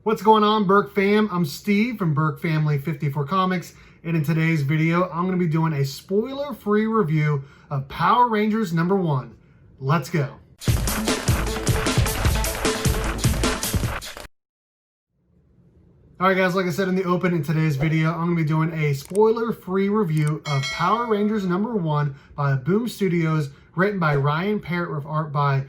What's going on, Burke fam? I'm Steve from Burke Family 54 Comics, and in today's video, I'm going to be doing a spoiler-free review of Power Rangers #1. Let's go. Alright guys, like I said in the open, in today's video, I'm going to be doing a spoiler-free review of Power Rangers #1 by Boom Studios, written by Ryan Parrott with art by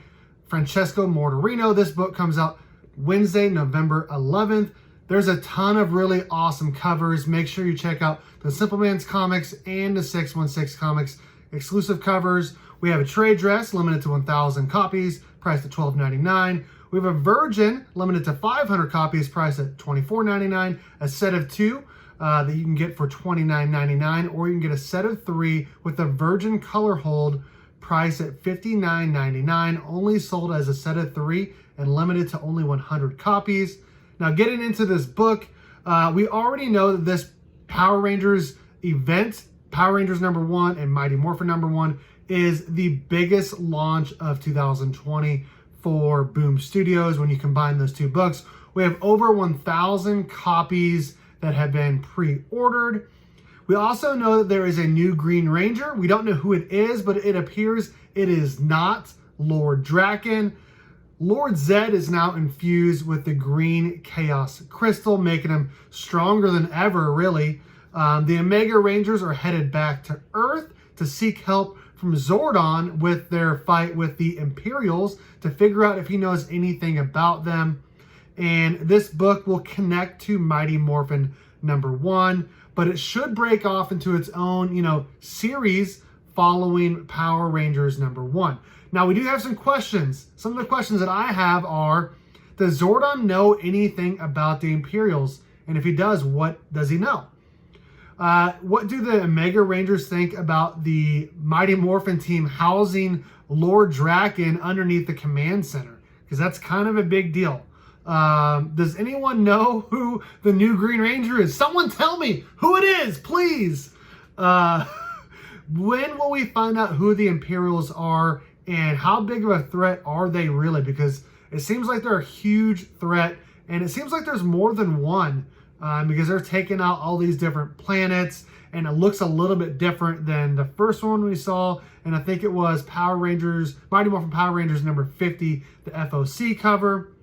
Francesco Mortarino. This book comes out Wednesday, November 11th. There's a ton of really awesome covers. Make sure you check out the Simple Man's Comics and the 616 Comics exclusive covers. We have a trade dress limited to 1,000 copies, priced at $12.99. We have a Virgin limited to 500 copies, priced at $24.99. A set of 2 that you can get for $29.99, or you can get a set of 3 with a Virgin color hold, priced at $59.99. Only sold as a set of 3 and limited to only 100 copies. Now, getting into this book, we already know that this Power Rangers event, Power Rangers #1 and Mighty Morphin #1, is the biggest launch of 2020 for Boom Studios. When you combine those two books, we have over 1,000 copies that have been pre-ordered. We also know that there is a new Green Ranger. We don't know who it is, but it appears it is not Lord Draken. Lord Zed is now infused with the green Chaos Crystal, making him stronger than ever, really. The Omega Rangers are headed back to Earth to seek help from Zordon with their fight with the Imperials to figure out if he knows anything about them. And this book will connect to Mighty Morphin #1, but it should break off into its own, series following Power Rangers #1. Now, we do have some questions. Some of the questions that I have are, does Zordon know anything about the Imperials? And if he does, what does he know? What do the Omega Rangers think about the Mighty Morphin team housing Lord Draken underneath the command center? Because that's kind of a big deal. Does anyone know who the new Green Ranger is? Someone tell me who it is, please. When will we find out who the Imperials are, and how big of a threat are they really? Because it seems like they're a huge threat, and it seems like there's more than one, because they're taking out all these different planets, and it looks a little bit different than the first one we saw, and I think it was Power Rangers, Mighty Morphin Power Rangers #50, the FOC cover.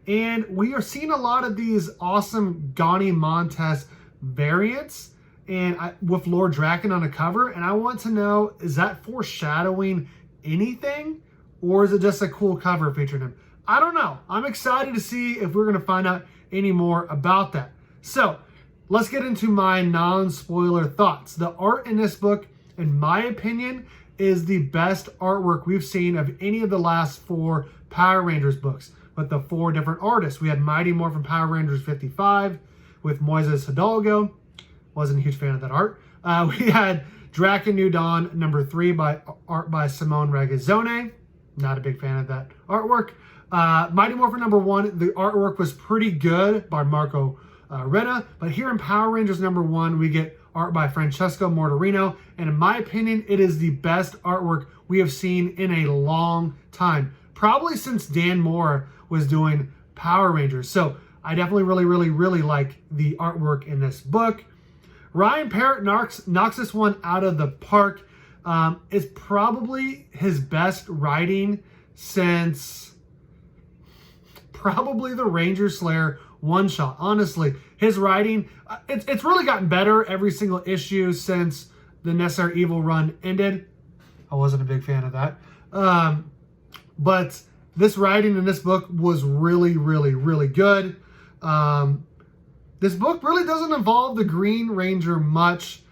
And we are seeing a lot of these awesome Gani Montes variants, and with Lord Draken on the cover, and I want to know, is that foreshadowing anything, or is it just a cool cover featuring him? I don't know. I'm excited to see if we're going to find out any more about that. So let's get into my non-spoiler thoughts. The art in this book, in my opinion, is the best artwork we've seen of any of the last 4 Power Rangers books, with the 4 different artists. We had Mighty Morphin Power Rangers 55 with Moises Hidalgo. Wasn't a huge fan of that art. We had Draken New Dawn #3 by art by Simone Ragazzone. Not a big fan of that artwork. Mighty Morphin #1, the artwork was pretty good by Marco Retta, but here in Power Rangers #1, we get art by Francesco Mortarino, and in my opinion, it is the best artwork we have seen in a long time. Probably since Dan Moore was doing Power Rangers. So I definitely really like the artwork in this book. Ryan Parrott knocks this one out of the park. It's probably his best writing since probably the Ranger Slayer one-shot. Honestly, his writing, it's really gotten better every single issue since the Necessary Evil run ended. I wasn't a big fan of that. But this writing in this book was really good. This book really doesn't involve the Green Ranger much.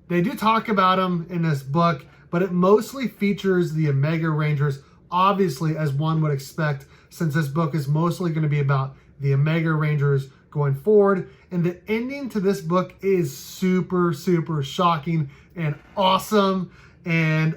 They do talk about him in this book, but it mostly features the Omega Rangers, obviously, as one would expect, since this book is mostly going to be about the Omega Rangers going forward. And the ending to this book is super shocking and awesome. And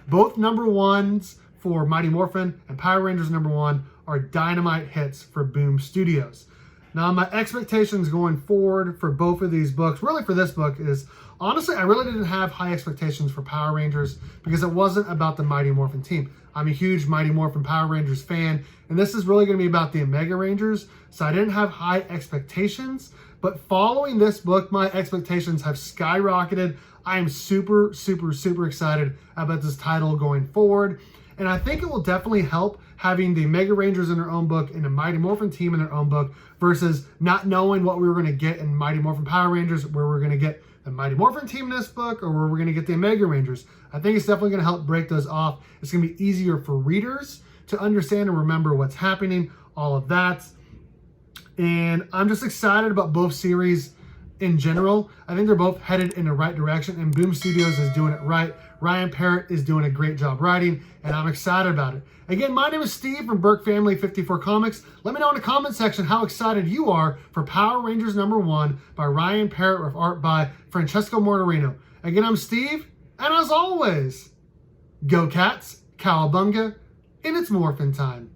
both #1s for Mighty Morphin and Power Rangers #1 are dynamite hits for Boom Studios. Now, my expectations going forward for both of these books, really for this book, is honestly, I really didn't have high expectations for Power Rangers because it wasn't about the Mighty Morphin team. I'm a huge Mighty Morphin Power Rangers fan, and this is really going to be about the Omega Rangers, so I didn't have high expectations, but following this book, my expectations have skyrocketed. I am super, super, super excited about this title going forward, and I think it will definitely help having the Mega Rangers in their own book and the Mighty Morphin team in their own book versus not knowing what we were going to get in Mighty Morphin Power Rangers, where we're going to get the Mighty Morphin team in this book or where we're going to get the Omega Rangers. I think it's definitely going to help break those off. It's going to be easier for readers to understand and remember what's happening, all of that. And I'm just excited about both series in general. I think they're both headed in the right direction, and Boom Studios is doing it right. Ryan Parrott is doing a great job writing, and I'm excited about it. Again, my name is Steve from Burke Family 54 Comics. Let me know in the comment section how excited you are for Power Rangers #1 by Ryan Parrott with art by Francesco Mortarino. Again, I'm Steve, and as always, go Cats, Cowabunga, and it's Morphin time.